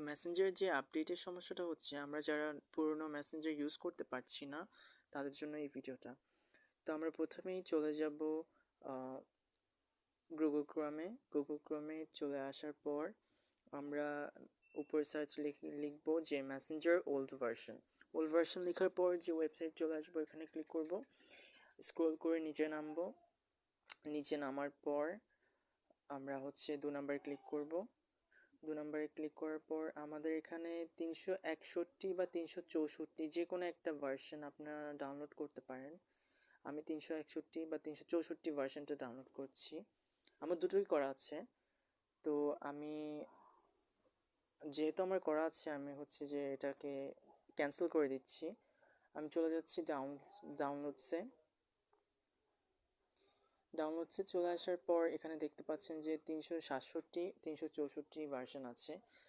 Messenger যে আপডেটের সমস্যাটা হচ্ছে, আমরা যারা পুরনো মেসেঞ্জার ইউজ করতে পারছি না তাদের জন্য এই ভিডিওটা। তো আমরা প্রথমেই চলে যাব গুগল ক্রমে চলে আসার পর আমরা উপর সার্চ লিখব যে মেসেঞ্জার ওল্ড ভার্সন লেখার পর যে ওয়েবসাইট চলে আসবো এখানে ক্লিক করব, স্ক্রল করে নিচে নামবো। নিচে নামার পর আমরা হচ্ছে 2 নাম্বারে ক্লিক করব। 2 নাম্বারে ক্লিক করার পর আমাদের এখানে 361 বা 364 যে কোনো একটা ভার্সন আপনারা ডাউনলোড করতে পারেন। আমি 361 বা 364 ভার্সনটা ডাউনলোড করছি, আমার দুটোই করা আছে। তো আমি যেহেতু আমার করা আছে আমি হচ্ছে যে এটাকে ক্যান্সেল করে দিচ্ছি। আমি চলে যাচ্ছি ডাউনলোডসে চলে আসার পর এখানে দেখতে পাচ্ছেন যে 367 364 ভার্সন আছে।